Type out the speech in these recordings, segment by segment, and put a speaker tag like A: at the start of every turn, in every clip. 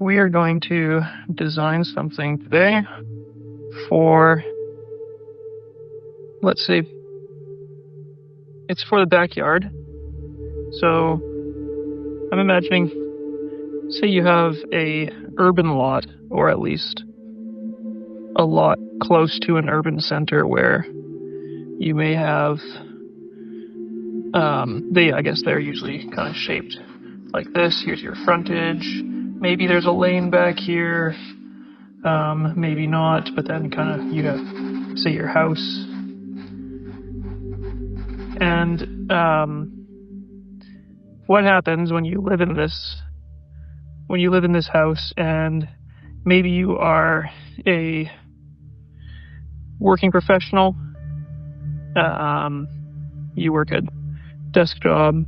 A: we are going to design something today for, let's say, it's for the backyard. So I'm imagining, say you have a urban lot, or at least a lot close to an urban center where you may have, they're usually kind of shaped like this. Here's your frontage. Maybe there's a lane back here. Maybe not, but then kind of you have, say, your house. And what happens when you live in this house, and maybe you are a working professional, you work a desk job,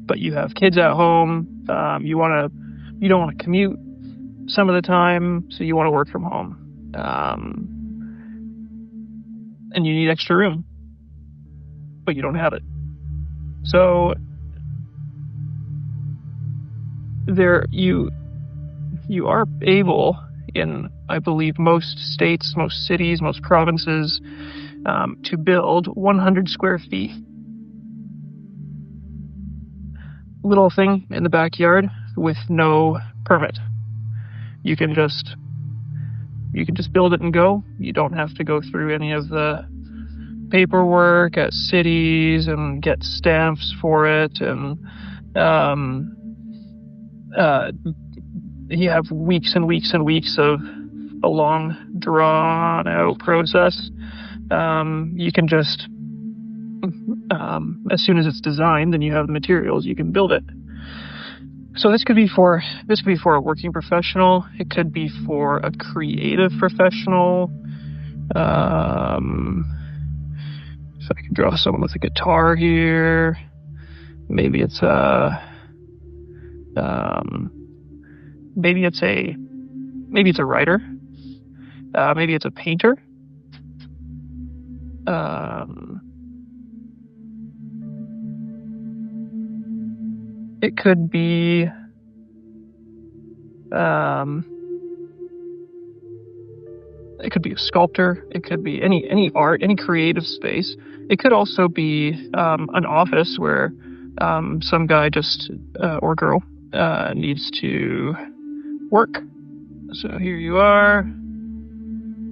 A: but you have kids at home, you don't want to commute some of the time, so you want to work from home, and you need extra room, but you don't have it. So there you are able, in, I believe, most states, most cities, most provinces, to build 100 square feet. Little thing in the backyard with no permit. You can just build it and go. You don't have to go through any of the paperwork at cities and get stamps for it, and you have weeks and weeks and weeks of a long, drawn-out process. You can just, as soon as it's designed and you have the materials, you can build it. So this could be for a working professional. It could be for a creative professional. So I can draw someone with a guitar here. Maybe it's a writer. Maybe it's a painter. It could be a sculptor. It could be any art, any creative space. It could also be an office where some guy or girl needs to work. So here you are.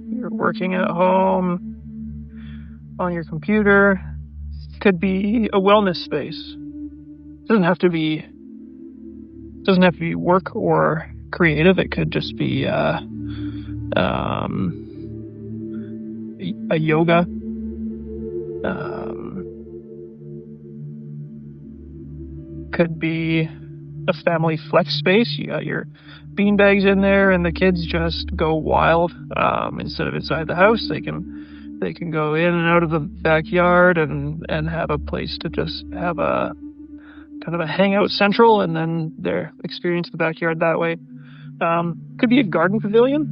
A: You're working at home on your computer. It could be a wellness space. It doesn't have to be work or creative. It could just be a yoga. Could be a family flex space. You got your beanbags in there, and the kids just go wild. Instead of inside the house, they can go in and out of the backyard and have a place to just have a kind of a hangout central, and then their experience the backyard that way. Could be a garden pavilion.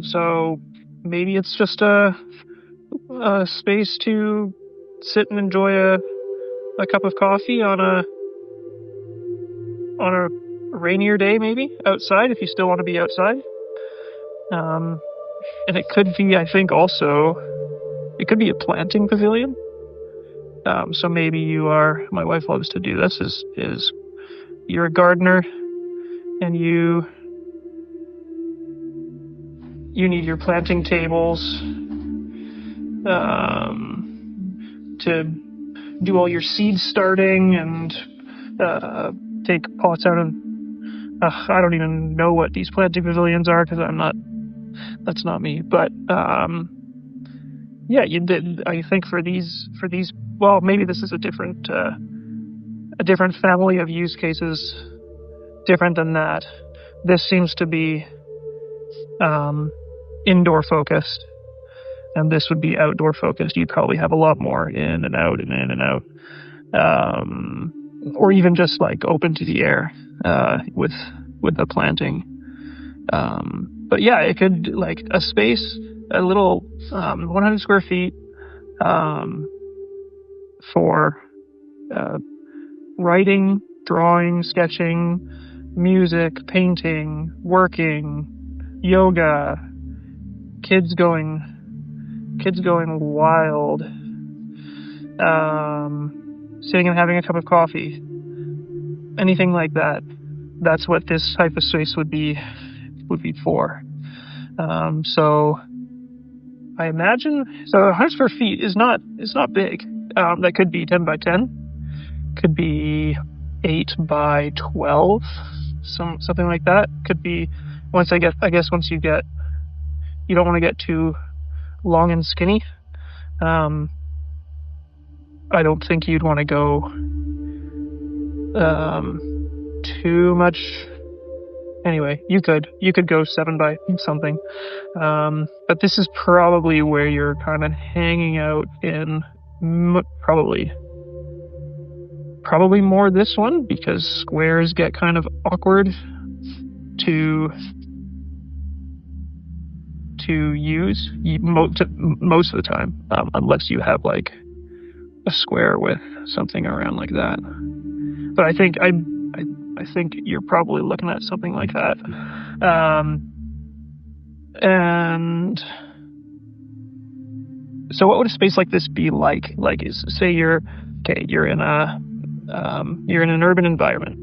A: So maybe it's just a space to sit and enjoy a cup of coffee on a rainier day, maybe outside, if you still want to be outside. And it could be, I think, also, it could be a planting pavilion. So maybe my wife loves to do this, is you're a gardener and you need your planting tables to do all your seed starting and take pots out of, I don't even know what these planting pavilions are, because that's not me. But yeah, you did. I think for these, well, maybe this is a different family of use cases, different than that. This seems to be indoor focused, and this would be outdoor focused. You'd probably have a lot more in and out and in and out, or even just like open to the air with the planting. But yeah, it could, like, a space, a little 100 square feet for writing, drawing, sketching, music, painting, working, yoga, kids going wild, sitting and having a cup of coffee, anything like that. That's what this type of space would be for. So I imagine, so 100 square feet is not big. That could be 10 by 10, could be 8 by 12, something like that. Could be, once you don't want to get too long and skinny. I don't think you'd want to go too much. Anyway, you could go 7 by something, but this is probably where you're kind of hanging out in, probably more this one, because squares get kind of awkward to use most of the time, unless you have like a square with something around like that. But I think you're probably looking at something like that. And so what would a space like this be like? Like, say you're in an urban environment,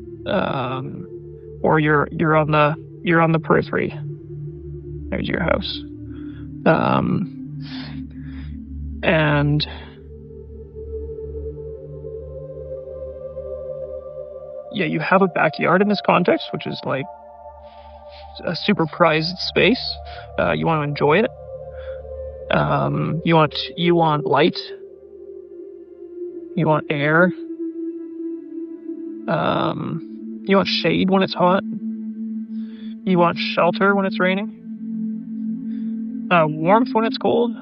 A: or you're on the periphery. There's your house. And yeah, you have a backyard in this context, which is like a super prized space. You want to enjoy it. You want light. You want air. You want shade when it's hot. You want shelter when it's raining. Warmth when it's cold.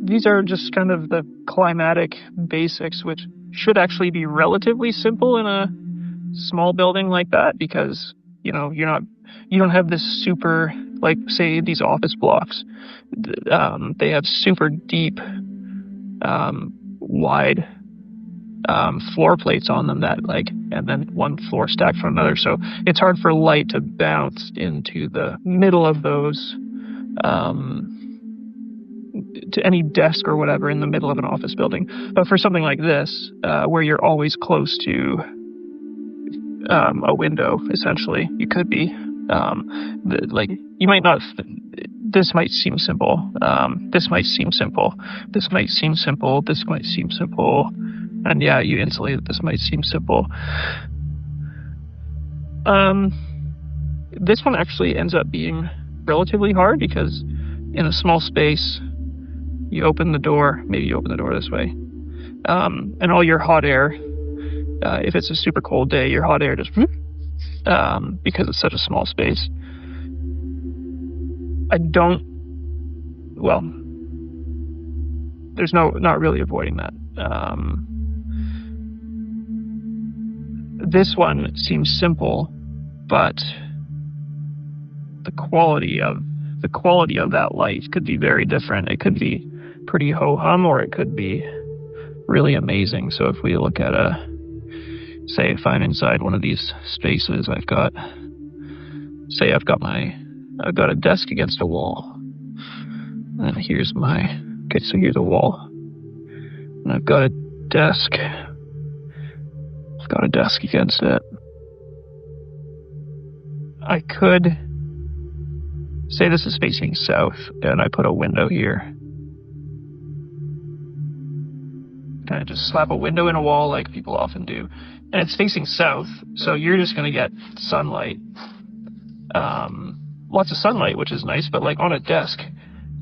A: These are just kind of the climatic basics, which should actually be relatively simple in a small building like that, because you don't have this super, like, say these office blocks, they have super deep, wide floor plates on them that, like, and then one floor stacked from another, so it's hard for light to bounce into the middle of those, to any desk or whatever in the middle of an office building. But for something like this, where you're always close to a window, essentially, you could be, like, you might not, this might seem simple, this might seem simple, this might seem simple, this might seem simple, and yeah, you insulated, this might seem simple. This one actually ends up being relatively hard, because in a small space, you open the door, maybe you open the door this way, and all your hot air, if it's a super cold day, your hot air just, because it's such a small space. There's not really avoiding that. This one seems simple, but the quality of that light could be very different. It could be pretty ho-hum, or it could be really amazing. So if we look at say if I'm inside one of these spaces, I've got a desk against a wall, and here's here's a wall, and I've got a desk against it. I could say this is facing south, and I put a window here. Kind of just slap a window in a wall like people often do. And it's facing south, so you're just going to get sunlight. Lots of sunlight, which is nice, but like on a desk,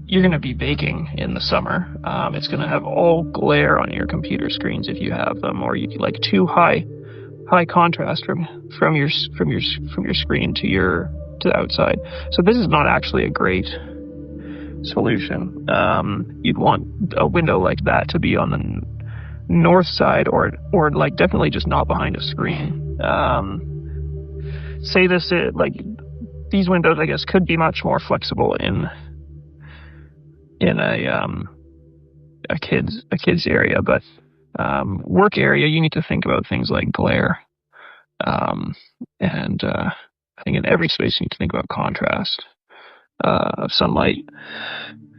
A: you're going to be baking in the summer. It's going to have all glare on your computer screens if you have them, or you like too high contrast from your screen to the outside. So this is not actually a great solution. You'd want a window like that to be on the north side, or like definitely just not behind a screen. Say this, like these windows, I guess, could be much more flexible in a kid's area, but work area, you need to think about things like glare. And I think in every space you need to think about contrast of sunlight.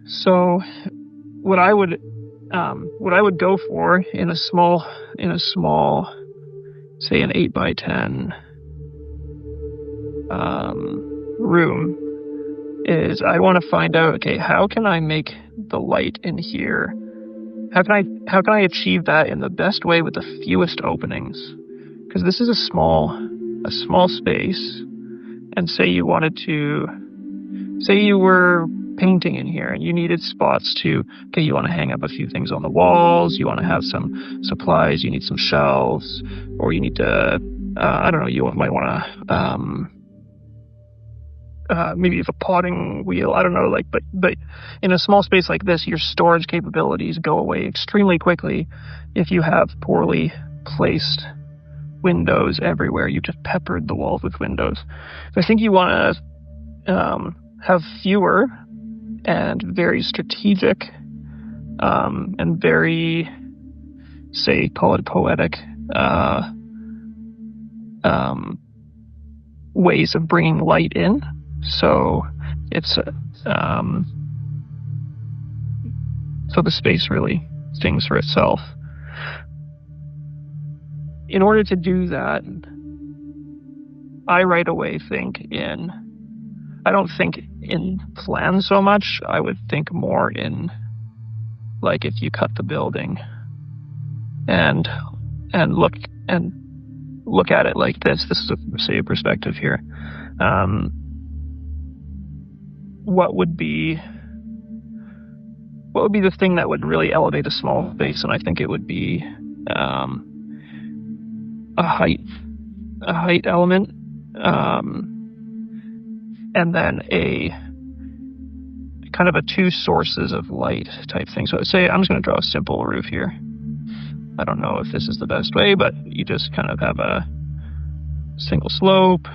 A: So what I would go for in a small, say an 8x10 room is I want to find out, okay, how can I make the light in here? How can I achieve that in the best way with the fewest openings? Because this is a small space, and say you were painting in here and you needed spots to, okay, you want to hang up a few things on the walls, you want to have some supplies, you need some shelves, or you need to, I don't know, you might want to, maybe have a potting wheel, I don't know, like, but in a small space like this, your storage capabilities go away extremely quickly if you have poorly placed windows everywhere. You just peppered the walls with windows. So I think you want to have fewer and very strategic and very, say, call it poetic ways of bringing light in. So it's so the space really sings for itself. In order to do that, I right away I don't think in plan so much. I would think more in, like, if you cut the building and look at it like this. This is a perspective here. What would be the thing that would really elevate a small space? And I think it would be a height element, and then a kind of a two sources of light type thing. So say I'm just going to draw a simple roof here. I don't know if this is the best way, but you just kind of have a single slope.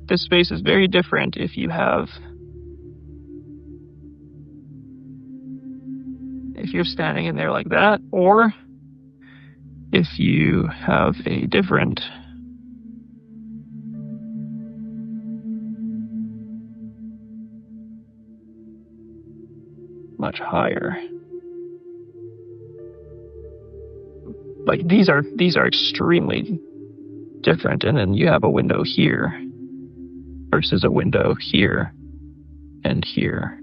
A: This space is very different if you're standing in there like that, or if you have a different much higher. Like these are extremely different, and then you have a window here versus a window here and here.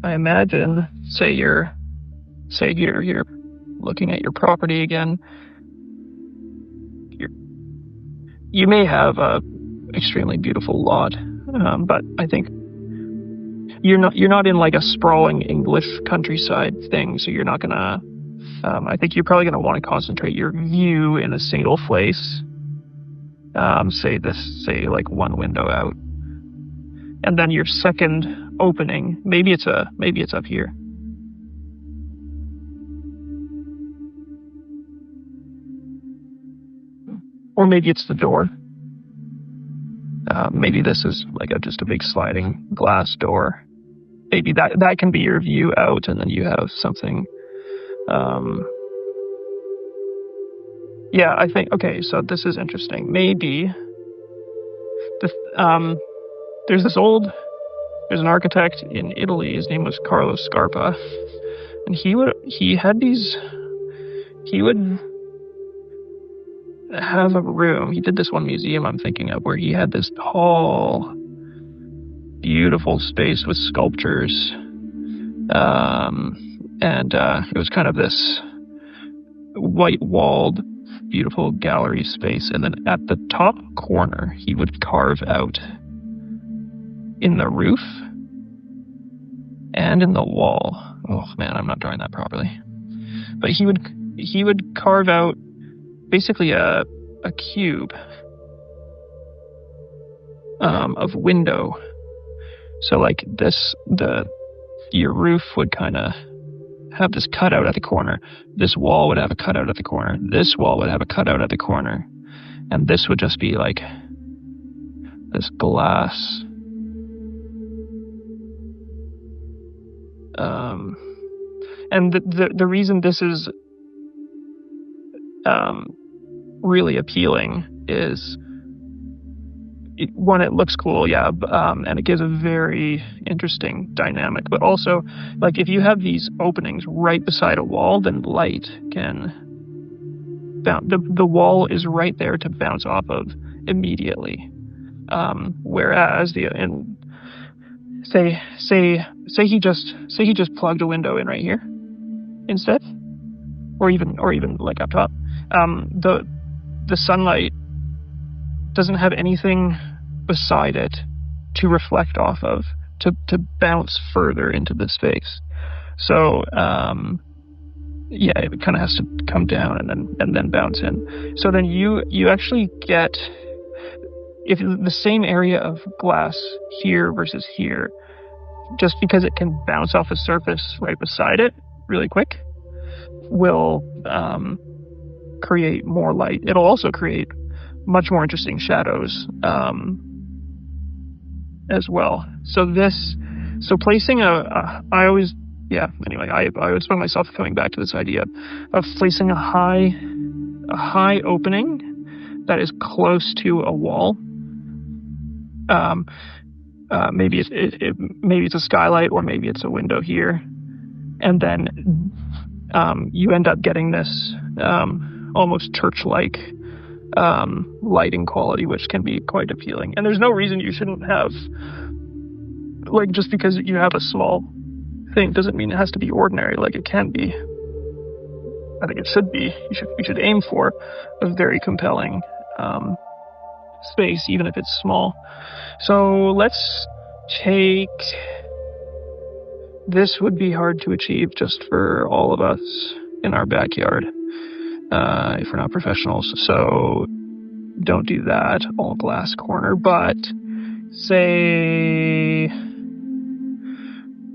A: I imagine, say you're looking at your property again. You may have a extremely beautiful lot, but I think you're not in like a sprawling English countryside thing, so you're not gonna. I think you're probably gonna want to concentrate your view in a single place. Say like one window out, and then your second opening, maybe it's up here. Or maybe it's the door. Maybe this is like just a big sliding glass door. Maybe that can be your view out, and then you have something. Yeah, I think, okay, so this is interesting. Maybe there's an architect in Italy. His name was Carlo Scarpa, and he would have a room. He did this one museum I'm thinking of where he had this tall, beautiful space with sculptures, and it was kind of this white-walled, beautiful gallery space, and then at the top corner he would carve out in the roof and in the wall. Oh man, I'm not drawing that properly. But he would carve out basically a cube of window. So like this, your roof would kind of have this cutout at the corner. This wall would have a cutout at the corner. This wall would have a cutout at the corner. And this would just be like this glass. And the reason this is really appealing is, one, it looks cool, yeah, and it gives a very interesting dynamic. But also, like, if you have these openings right beside a wall, then light can bounce. The wall is right there to bounce off of immediately. Whereas say he just plugged a window in right here instead, or even like up top. The sunlight doesn't have anything beside it to reflect off of, to bounce further into the space. So yeah, it kind of has to come down and then bounce in. So then you actually get, if the same area of glass here versus here, just because it can bounce off a surface right beside it really quick, will create more light. It'll also create much more interesting shadows as well. So placing I always find myself coming back to this idea of placing a high opening that is close to a wall. Maybe it's a skylight, or maybe it's a window here, and then you end up getting this almost church-like lighting quality, which can be quite appealing. And there's no reason you shouldn't have, like, just because you have a small thing doesn't mean it has to be ordinary. Like, it can be. I think it should be. You should aim for a very compelling space, even if it's small. So let's take, this would be hard to achieve just for all of us in our backyard, if we're not professionals. So don't do that all glass corner, but say,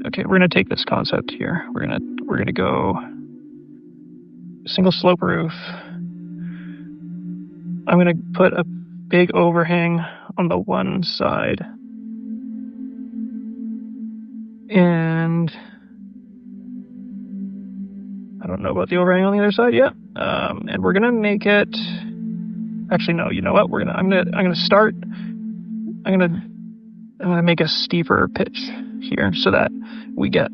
A: okay, we're gonna take this concept here. We're gonna go single slope roof. I'm gonna put a big overhang on the one side, and I don't know about the overhang on the other side yet. And we're gonna make it. Actually, no. You know what? I'm gonna make a steeper pitch here so that we get,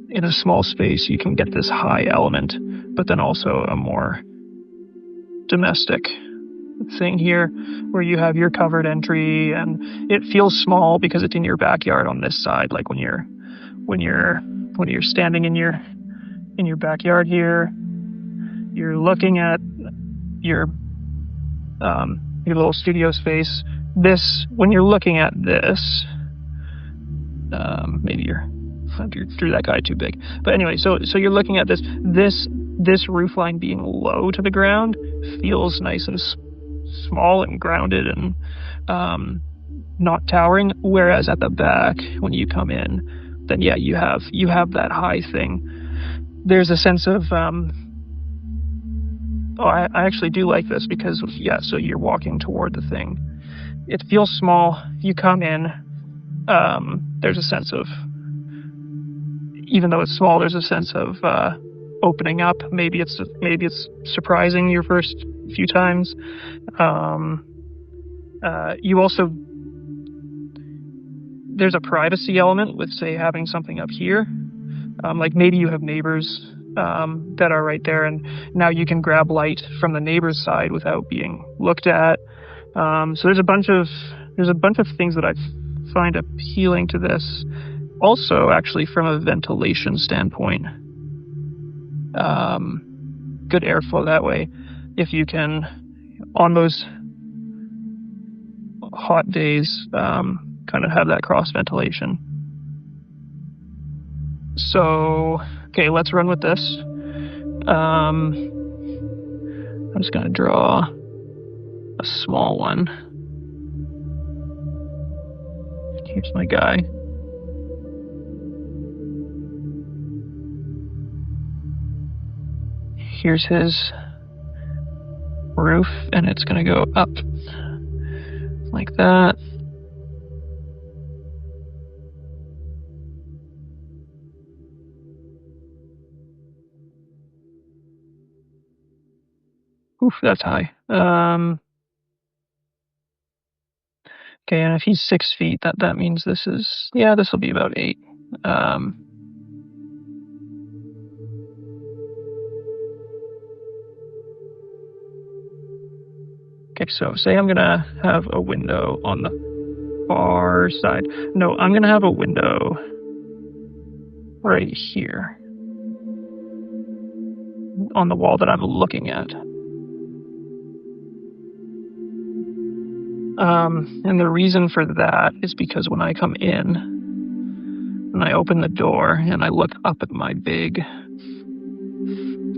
A: in a small space, you can get this high element, but then also a more domestic thing here, where you have your covered entry, and it feels small because it's in your backyard on this side. Like when you're standing in your backyard here, you're looking at your little studio space. When you're looking at this, maybe you drew that guy too big. But anyway, so you're looking at this roof line being low to the ground feels nice and small and grounded and not towering. Whereas at the back, when you come in, then yeah, you have that high thing. There's a sense of I actually do like this because, yeah, so you're walking toward the thing. It feels small. You come in, there's a sense of, even though it's small, there's a sense of opening up. Maybe it's surprising your first few times. You also, there's a privacy element with, say, having something up here. Like maybe you have neighbors that are right there, and now you can grab light from the neighbor's side without being looked at. So there's a bunch of things that I find appealing to this. Also, actually, from a ventilation standpoint, good airflow that way. If you can, on those hot days, kind of have that cross ventilation. So, okay, let's run with this. I'm just gonna draw a small one. Here's my guy. Here's his roof, and it's gonna go up like that. Oof, that's high. Okay, and if he's 6 feet, that means this will be about 8. Okay, so say I'm gonna have a window on the far side. No, I'm gonna have a window right here on the wall that I'm looking at. And the reason for that is because when I come in and I open the door and I look up at my big,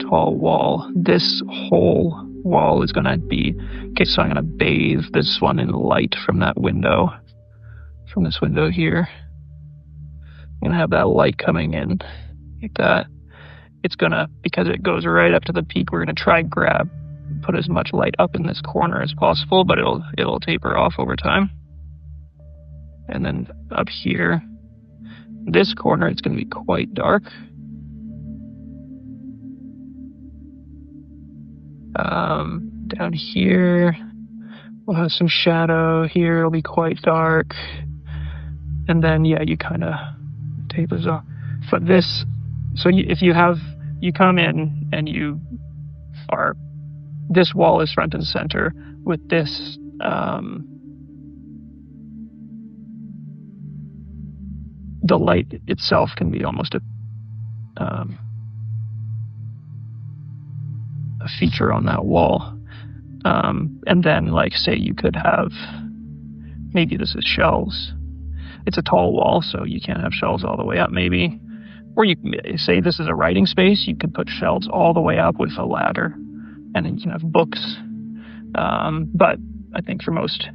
A: tall wall, this whole wall is going to be, okay, so I'm going to bathe this one in light from that window, from this window here. I'm going to have that light coming in like that. It's going to, because it goes right up to the peak, we're going to try put as much light up in this corner as possible, but it'll taper off over time. And then up here, this corner, it's going to be quite dark. Down here, we'll have some shadow. Here it'll be quite dark. And then, yeah, you kind of tapers off. But this, so if you come in and this wall is front and center with this, the light itself can be almost a feature on that wall. And then, like, say you could have, maybe this is shelves. It's a tall wall, so you can't have shelves all the way up, maybe. Or you say this is a writing space, you could put shelves all the way up with a ladder, and then you can have books. But I think for most,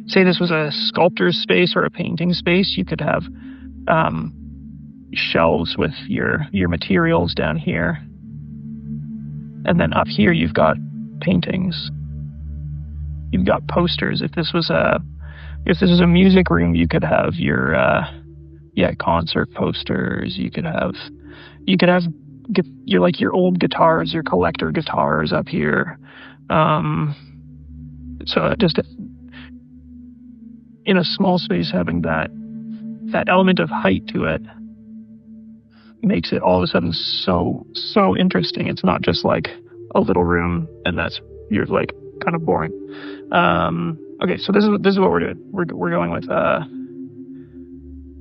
A: say this was a sculptor's space or a painting space, you could have shelves with your materials down here. And then up here you've got paintings. You've got posters. If this was a music room, you could have your concert posters. You could have your old guitars, your collector guitars up here. So just in a small space, having that element of height to it makes it all of a sudden so interesting. It's not just like a little room and you're like kind of boring. Okay, so this is what we're doing. We're going with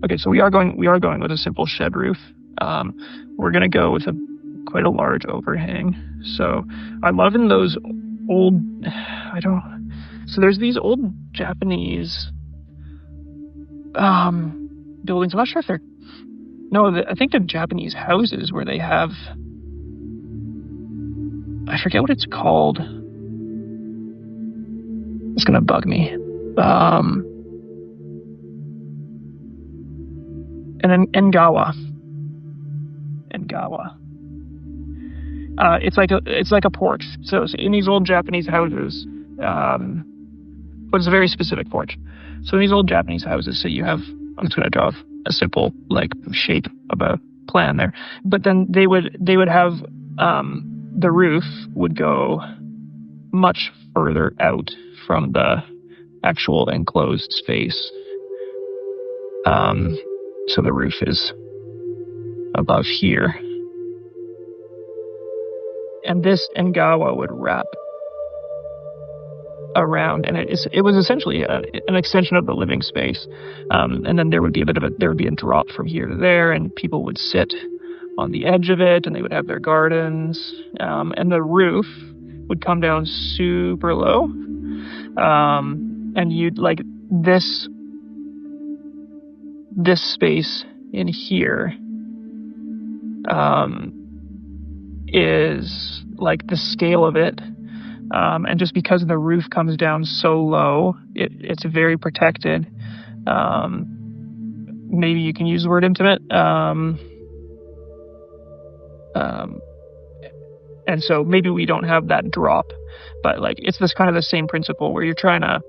A: okay, so we are going with a simple shed roof. We're gonna go with quite a large overhang. So I love in those old, so there's these old Japanese buildings. I'm not sure if they're, I think they're Japanese houses where they have, I forget what it's called. It's gonna bug me. And then Engawa. It's like a porch. So in these old Japanese houses, but it's a very specific porch. So in these old Japanese houses, so you have, I'm just gonna draw a simple like shape of a plan there. But then they would have the roof would go much further out from the actual enclosed space. So the roof is above here. And this Engawa would wrap around, and it was essentially an extension of the living space. And then there would be a drop from here to there, and people would sit on the edge of it, and they would have their gardens. And the roof would come down super low. And you'd like this space in here is like the scale of it. And just because the roof comes down so low, it's very protected. Maybe you can use the word intimate. And so maybe we don't have that drop, but like it's this kind of the same principle where you're trying to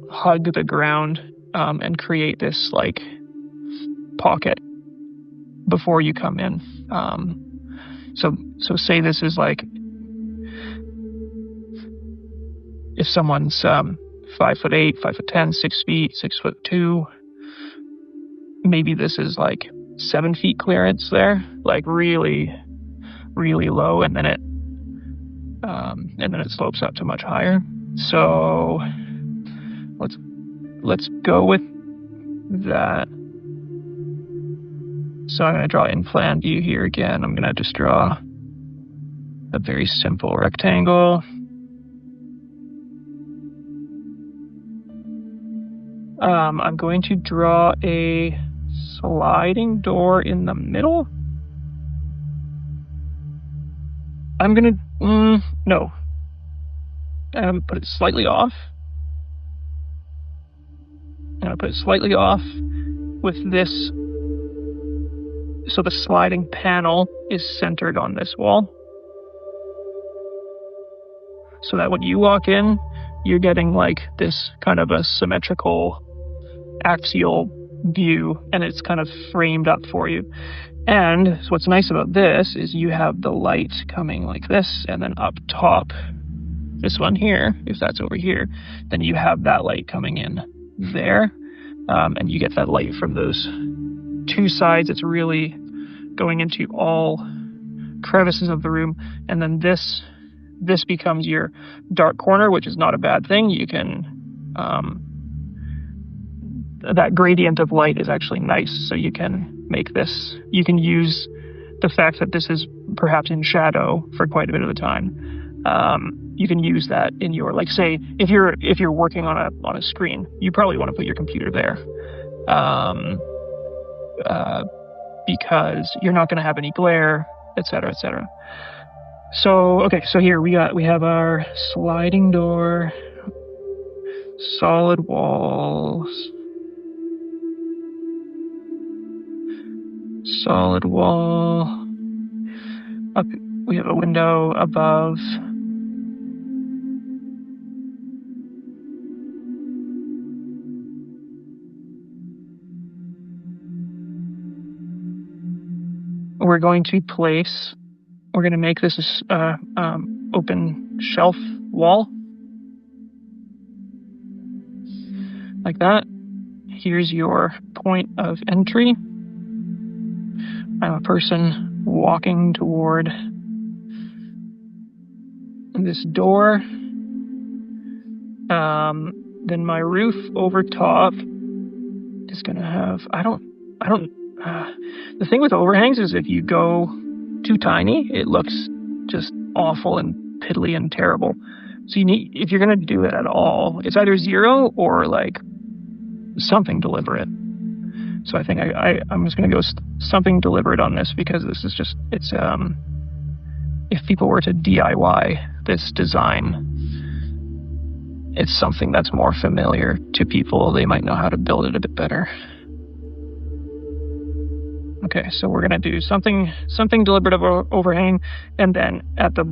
A: hug the ground and create this like pocket before you come in. So say this is like if someone's 5'8", 5'10", 6 feet, 6'2", maybe this is like 7 feet clearance there, like really, really low, and then it slopes up to much higher. So let's go with that. So I'm going to draw in plan view here again. I'm going to just draw a very simple rectangle. I'm going to draw a sliding door in the middle. I'm going to, no. Put it slightly off. I'm going to put it slightly off with this. So the sliding panel is centered on this wall. So that when you walk in, you're getting like this kind of a symmetrical axial view, and it's kind of framed up for you. And so what's nice about this is you have the light coming like this, and then up top, this one here, if that's over here, then you have that light coming in there, and you get that light from those two sides. It's really going into all crevices of the room, and then this becomes your dark corner, which is not a bad thing. You can that gradient of light is actually nice, so you can make this, you can use the fact that this is perhaps in shadow for quite a bit of the time. You can use that in your, like, say if you're working on a screen, you probably want to put your computer there, because you're not going to have any glare, etc., etc. So okay, so here we have our sliding door, solid walls, solid wall. Up, we have a window above. We're going to make this open shelf wall, like that. Here's your point of entry. I'm a person walking toward this door. Then my roof over top is gonna have, the thing with overhangs is if you go too tiny, it looks just awful and piddly and terrible. So if you're gonna do it at all, it's either 0 or like something deliberate. So I think I'm just gonna go something deliberate on this, because this is just, it's if people were to DIY this design, it's something that's more familiar to people. They might know how to build it a bit better. Okay, so we're gonna do something deliberate of overhang, and then at the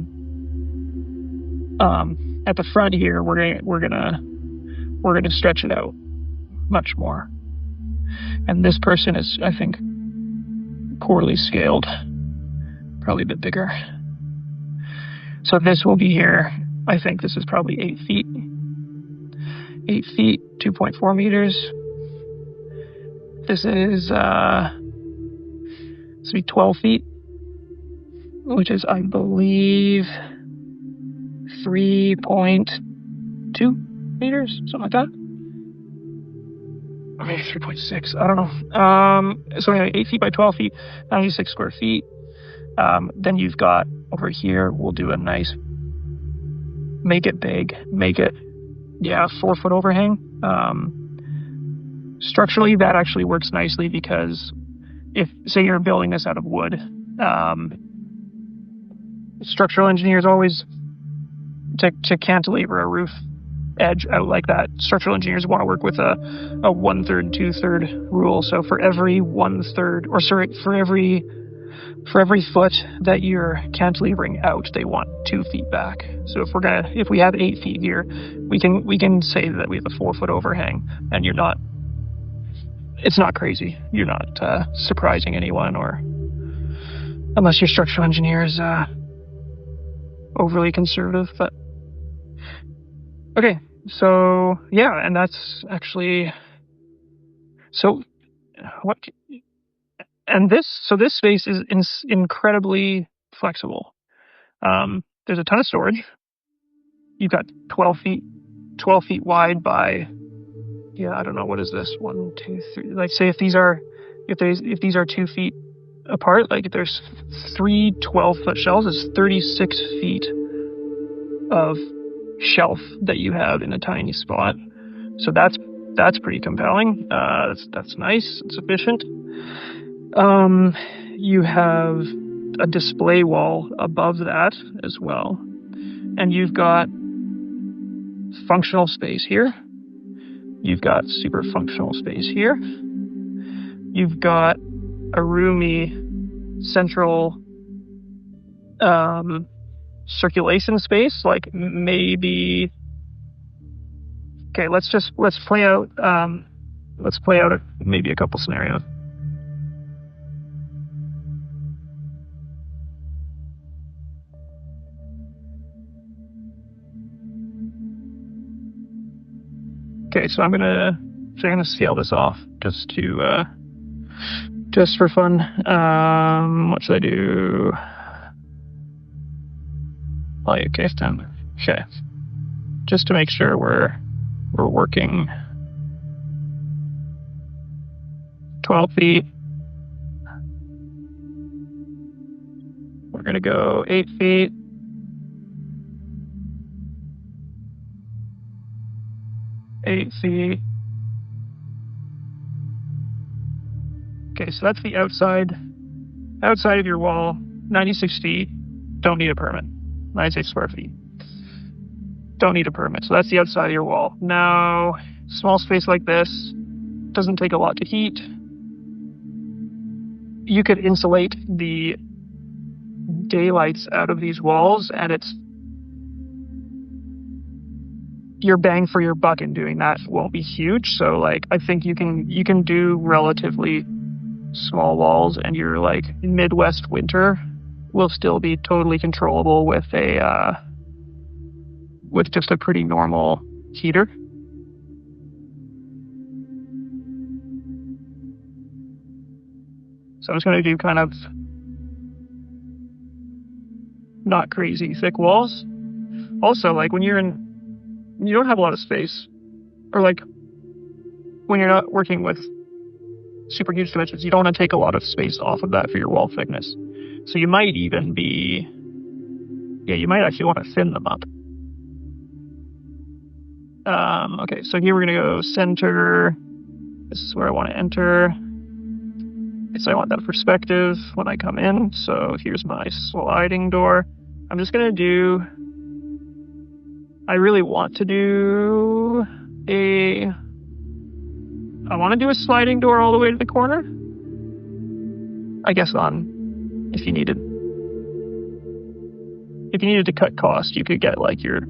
A: front here, we're gonna stretch it out much more. And this person is, I think, poorly scaled, probably a bit bigger. So this will be here. I think this is probably 8 feet. 8 feet, 2.4 meters. This is this will be 12 feet, which is, I believe, 3.2 meters, something like that. Or maybe 3.6, I don't know. So anyway, 8 feet by 12 feet, 96 square feet. Then you've got over here, we'll do a nice, make it big, 4 foot overhang. Structurally, that actually works nicely, because if, say, you're building this out of wood, structural engineers always, to cantilever a roof edge out like that, structural engineers want to work with a 1/3, 2/3 rule. So for every 1/3, or sorry, for every foot that you're cantilevering out, they want 2 feet back. So if we have 8 feet here, we can say that we have a 4 foot overhang, and it's not crazy. You're not surprising anyone, or unless your structural engineer is overly conservative. But Okay, so yeah, and that's actually so what and this space is incredibly flexible. There's a ton of storage. You've got 12 feet wide by, yeah, I don't know, what is this? 1, 2, 3. Like, say if these are 2 feet apart, like if there's 3 12-foot shelves, it's 36 feet of shelf that you have in a tiny spot. So that's pretty compelling. That's nice. It's efficient. You have a display wall above that as well, and you've got functional space here. You've got super functional space here. You've got a roomy central circulation space, like maybe. Okay, let's play out maybe a couple scenarios. Okay, so I'm gonna scale this off just for fun. What should I do? Oh, okay, time. Okay, just to make sure we're working 12 feet. We're gonna go 8 feet. 8 feet. Okay, so that's the outside of your wall. 96 feet. Don't need a permit. 96 square feet. Don't need a permit. So that's the outside of your wall. Now, small space like this doesn't take a lot to heat. You could insulate the daylights out of these walls, and it's your bang for your buck in doing that won't be huge. So like I think you can do relatively small walls, and your like Midwest winter will still be totally controllable with just a pretty normal heater. So I'm just going to do kind of not crazy thick walls. Also, like when you don't have a lot of space, or like when you're not working with super huge dimensions, you don't want to take a lot of space off of that for your wall thickness. So you might actually want to thin them up. Okay, so here we're going to go center. This is where I want to enter. So I want that perspective when I come in. So here's my sliding door. I'm just going to do, I really want to do I want to do a sliding door all the way to the corner. I guess if you needed to cut cost, you could get like your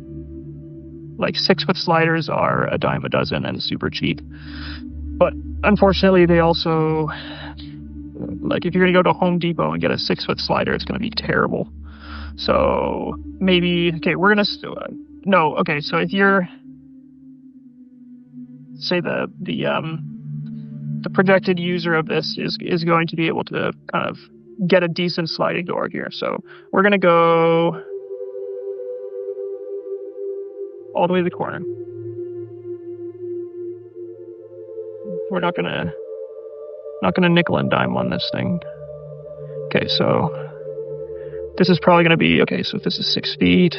A: 6-foot sliders are a dime a dozen and super cheap. But unfortunately, they also, like if you're gonna go to Home Depot and get a 6-foot slider, it's gonna be terrible. So maybe, okay, we're gonna no, okay. So if you're, say the projected user of this is going to be able to kind of get a decent sliding door here. So we're gonna go all the way to the corner. We're not gonna nickel and dime on this thing. Okay, so this is probably gonna be, okay, so if this is 6 feet,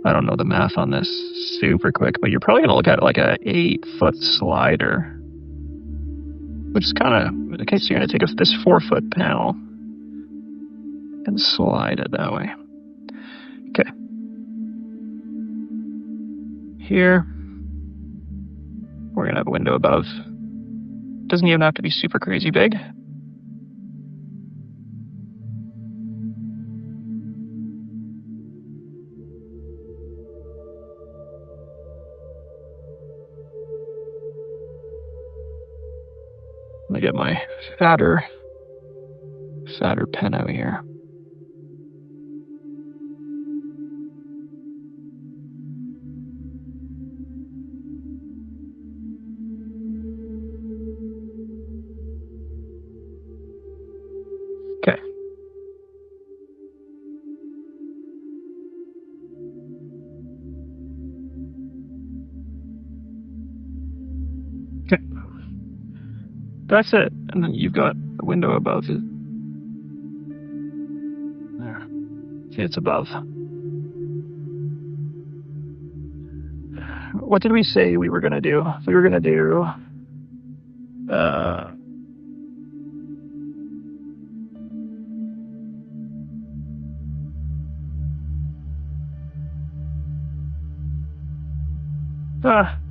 A: I don't know the math on this super quick, but you're probably gonna look at like a 8-foot slider, which is kind of, okay, so you're gonna take this 4-foot panel and slide it that way. Okay. Here, we're gonna have a window above. Doesn't even have to be super crazy big. Let me get my fatter pen out here. That's it. And then you've got the window above it. There. See, it's above. What did we say we were going to do? We were going to do...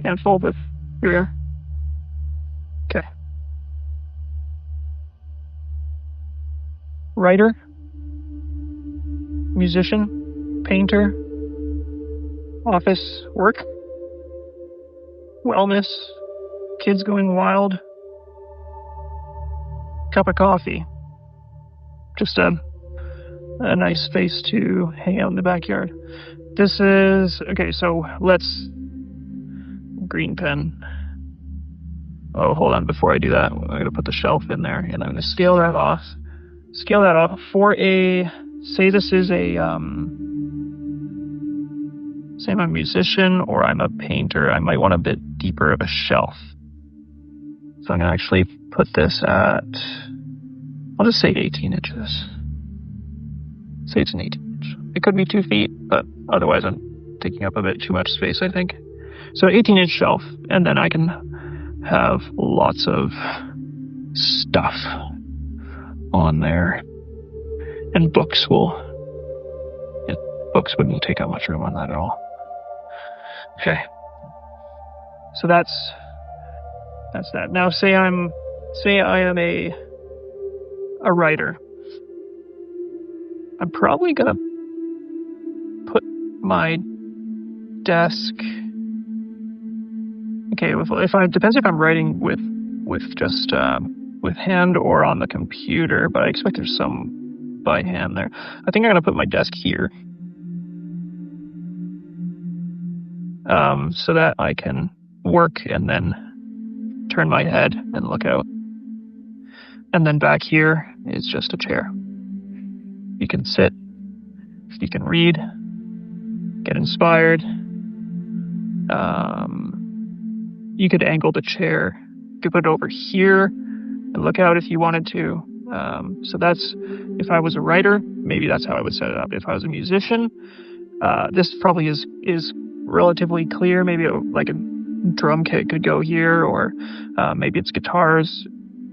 A: can't fold it. Here we are. Okay. Writer, musician, painter, office work, wellness, kids going wild, cup of coffee. Just a nice space to hang out in the backyard. This is, okay, so let's, green pen. Oh, hold on, before I do that, I'm going to put the shelf in there, and I'm going to scale that off. Scale that off for a, say this is a, say I'm a musician or I'm a painter, I might want a bit deeper of a shelf. So I'm going to actually put this at, I'll just say 18 inches. Say it's an 18 inch. It could be 2 feet, but otherwise I'm taking up a bit too much space, I think. So 18-inch shelf, and then I can have lots of stuff on there. And books books wouldn't take up much room on that at all. Okay. So that's that. Now say I am a writer. I'm probably gonna put my desk. Okay, depends if I'm writing with just with hand or on the computer, but I expect there's some by hand there. I think I'm gonna put my desk here, so that I can work and then turn my head and look out. And then back here is just a chair. You can sit, you can read, get inspired. You could angle the chair. You could put it over here and look out if you wanted to. So that's, if I was a writer, maybe that's how I would set it up. If I was a musician, this probably is relatively clear. Maybe like a drum kit could go here, or maybe it's guitars.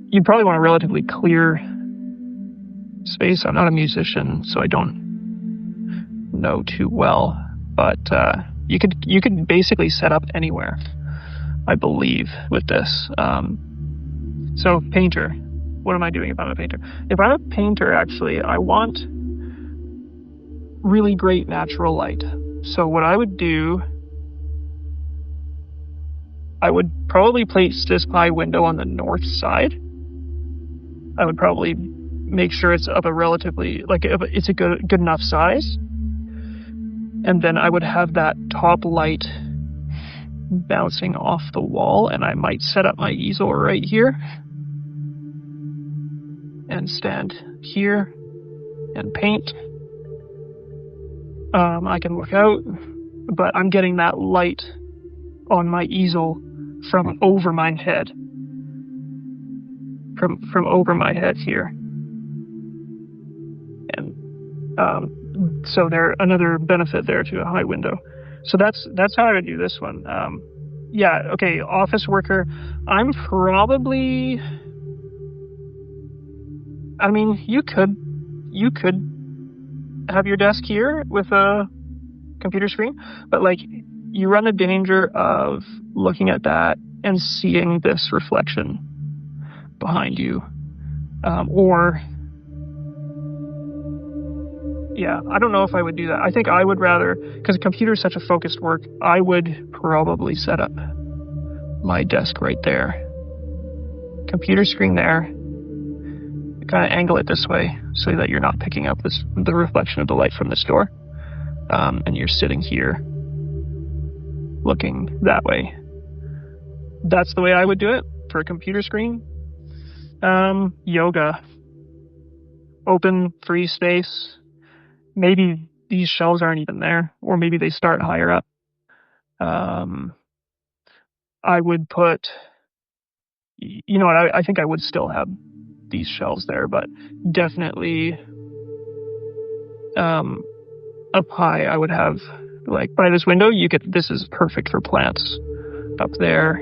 A: You'd probably want a relatively clear space. I'm not a musician, so I don't know too well, but you could basically set up anywhere, I believe, with this. So painter, what am I doing if I'm a painter? If I'm a painter, actually, I want really great natural light. So what I would do, I would probably place this high window on the north side. I would probably make sure it's of a relatively, like, it's a good enough size. And then I would have that top light bouncing off the wall, and I might set up my easel right here and stand here and paint. I can look out, but I'm getting that light on my easel from over my head. From over my head here. And so there, another benefit there to a high window. So that's how I would do this one. Yeah, okay, office worker. I'm probably, I mean, you could have your desk here with a computer screen, but like, you run the danger of looking at that and seeing this reflection behind you. Or, yeah, I don't know if I would do that. I think I would rather, because a computer is such a focused work, I would probably set up my desk right there. Computer screen there. Kind of angle it this way so that you're not picking up the reflection of the light from this door. And you're sitting here looking that way. That's the way I would do it for a computer screen. Yoga. Open, free space. Maybe these shelves aren't even there, or maybe they start higher up. I would put you know what, I think I would still have these shelves there, but definitely up high I would have, like, by this window, this is perfect for plants. Up there,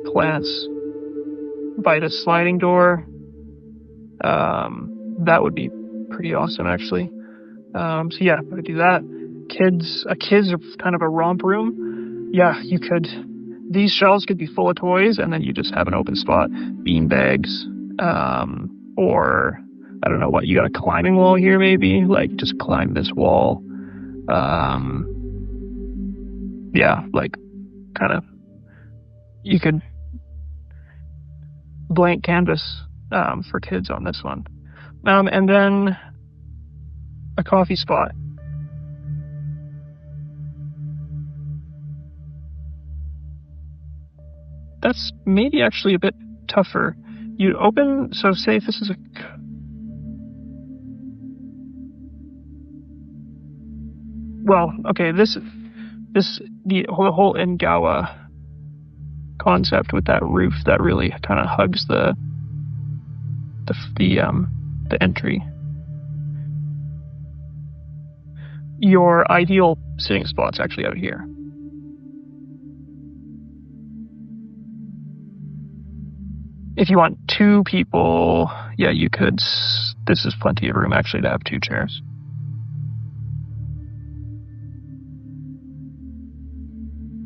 A: plants. By the sliding door, that would be pretty awesome, actually. So yeah, I would do that. Kids are kind of a romp room. Yeah, these shelves could be full of toys, and then you just have an open spot, bean bags, or I don't know what, you got a climbing wall here maybe, like just climb this wall. Yeah, like kind of, you could blank canvas for kids on this one. And then a coffee spot. That's maybe actually a bit tougher. You open, so say if this is the whole Engawa concept with that roof that really kind of hugs the entry. Your ideal sitting spot's actually out here. If you want 2 people, yeah, you could. This is plenty of room actually to have 2 chairs.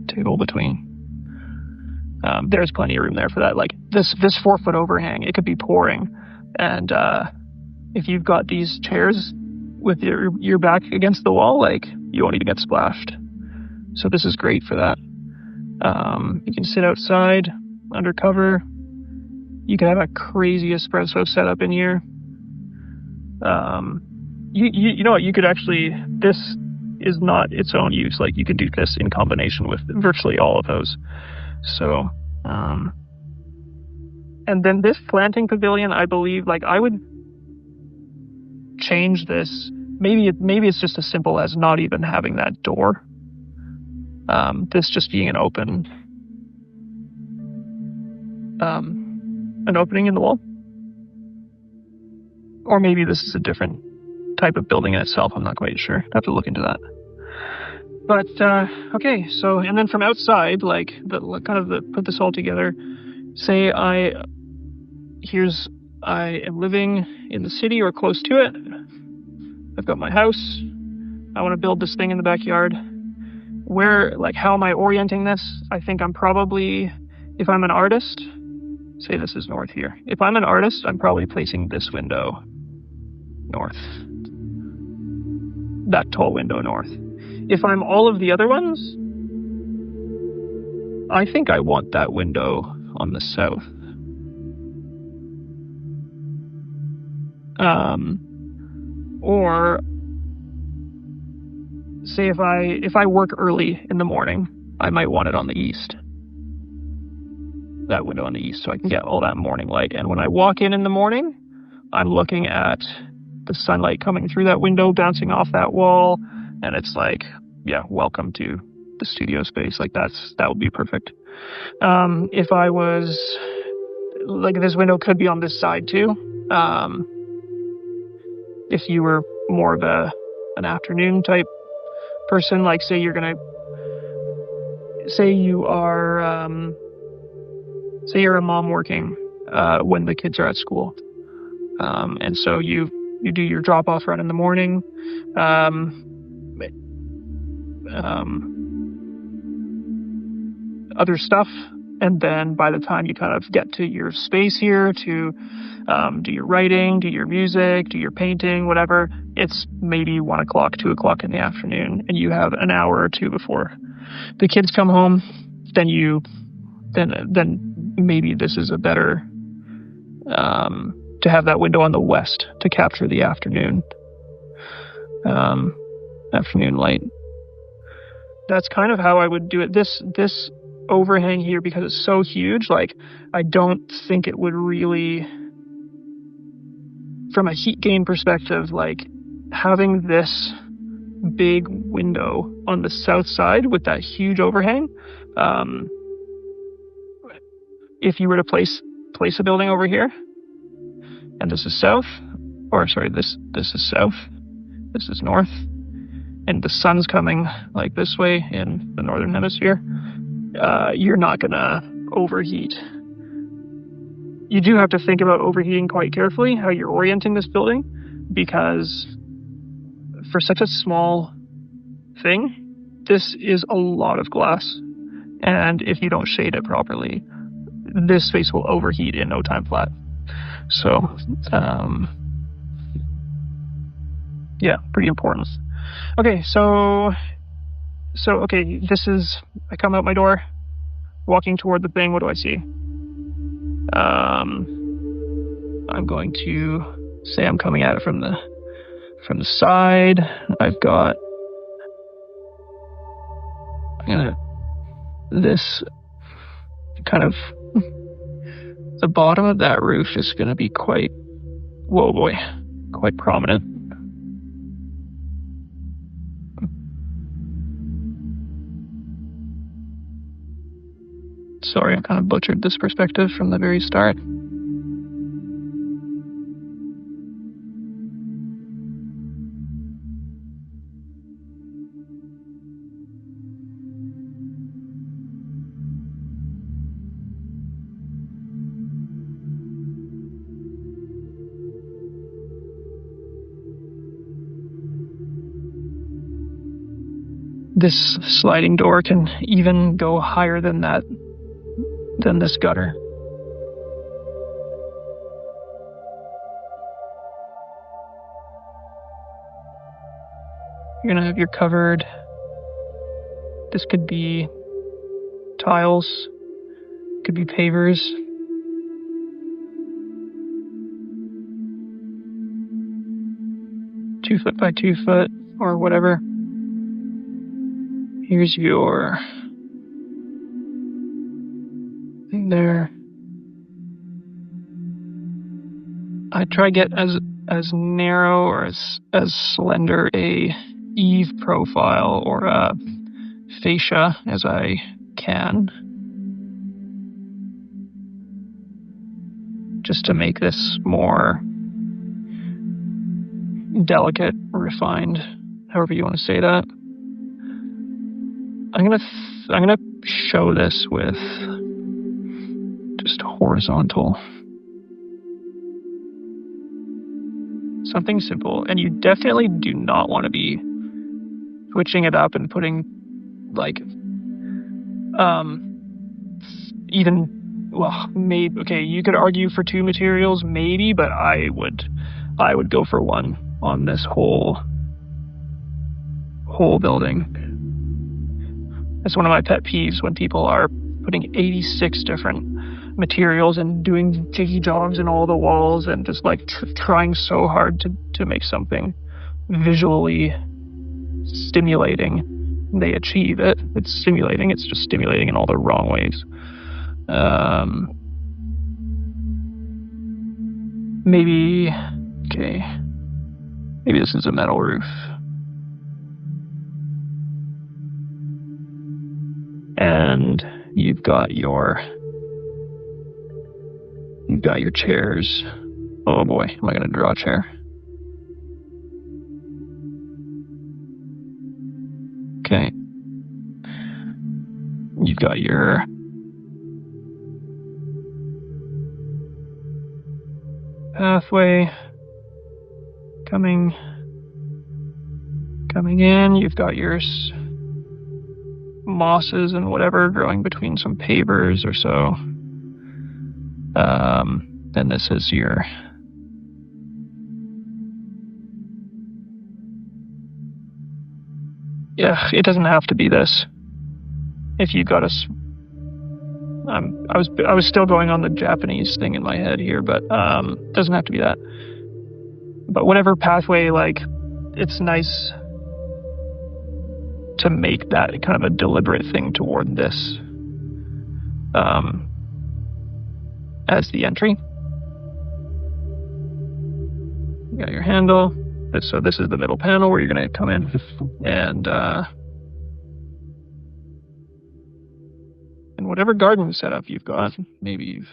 A: Table between. There's plenty of room there for that. Like this 4-foot overhang, it could be pouring, and if you've got these chairs with your back against the wall, like, you won't even get splashed. So this is great for that. You can sit outside under cover. You can have a crazy espresso setup in here. You know what? You could actually, this is not its own use. Like, you could do this in combination with virtually all of those. So, and then this planting pavilion, I believe, like, I would change this. Maybe it's just as simple as not even having that door. This just being an opening in the wall. Or maybe this is a different type of building in itself. I'm not quite sure. I have to look into that. But, okay, so, and then from outside, like, put this all together. Say I am living in the city or close to it. I've got my house. I want to build this thing in the backyard. How am I orienting this? I think I'm probably, if I'm an artist, say this is north here. If I'm an artist, I'm probably placing this window north. That tall window north. If I'm all of the other ones, I think I want that window on the south. Or say if I work early in the morning, I might want it on the east. That window on the east, so I can get all that morning light. And when I walk in the morning, I'm looking at the sunlight coming through that window, bouncing off that wall, and it's like, yeah, welcome to the studio space. Like, that would be perfect. If I was, like, this window could be on this side too. If you were more of an afternoon type person, like, say you're a mom working when the kids are at school, and so you do your drop-off run in the morning, other stuff, and then by the time you kind of get to your space here to do your writing, do your music, do your painting, whatever, it's maybe 1 o'clock, 2 o'clock in the afternoon, and you have an hour or two before the kids come home. Then maybe this is a better to have that window on the west to capture the afternoon light. That's kind of how I would do it. This overhang here, because it's so huge, like, I don't think it would really, from a heat gain perspective, like, having this big window on the south side with that huge overhang, if you were to place a building over here, and this is south, or sorry, this is south, this is north, and the sun's coming like this way in the northern hemisphere, you're not gonna overheat. You do have to think about overheating quite carefully, how you're orienting this building, because for such a small thing, this is a lot of glass. And if you don't shade it properly, this space will overheat in no time flat. So, yeah, pretty important. Okay, so okay, I come out my door, walking toward the thing. What do I see? I'm going to say I'm coming at it from the side. I've got this kind of, the bottom of that roof is going to be quite, whoa boy, quite prominent. Sorry, I kind of butchered this perspective from the very start. This sliding door can even go higher than that, than this gutter. You're gonna have your covered, this could be tiles, could be pavers. Two foot by 2 foot or whatever. Here's your thing there. I try get as narrow or as slender a eave profile or a fascia as I can, just to make this more delicate, refined, however you want to say that. I'm gonna show this with just horizontal. Something simple, and you definitely do not want to be switching it up and putting like maybe, okay, you could argue for 2 materials maybe, but I would go for 1 on this whole building. That's one of my pet peeves, when people are putting 86 different materials and doing jiggy jobs in all the walls and just like trying so hard to make something visually stimulating. They achieve it. It's stimulating. It's just stimulating in all the wrong ways. Maybe this is a metal roof. And you've got your chairs. Oh boy, am I going to draw a chair? Okay. You've got your pathway coming in. You've got your mosses and whatever growing between some pavers or so. Then this is your it doesn't have to be this. If you've got I was still going on the Japanese thing in my head here, but it doesn't have to be that. But whatever pathway, like, it's nice to make that kind of a deliberate thing toward this as the entry. You got your handle. So this is the middle panel where you're going to come in, and whatever garden setup you've got. Maybe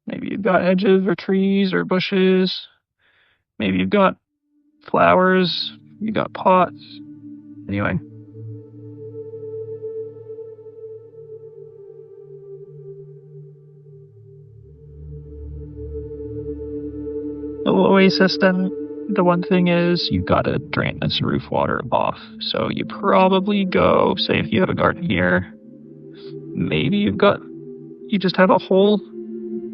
A: you've got hedges or trees or bushes. Maybe you've got flowers. You got pots. Anyway. The Oasis, then the one thing is you gotta drain this roof water off. So you probably go, say if you have a garden here, maybe you just have a hole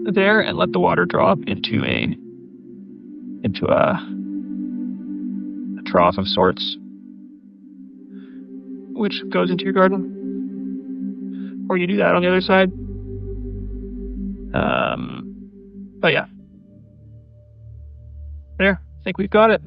A: there and let the water drop into a trough of sorts, which goes into your garden. Or you do that on the other side. But yeah. There, I think we've got it.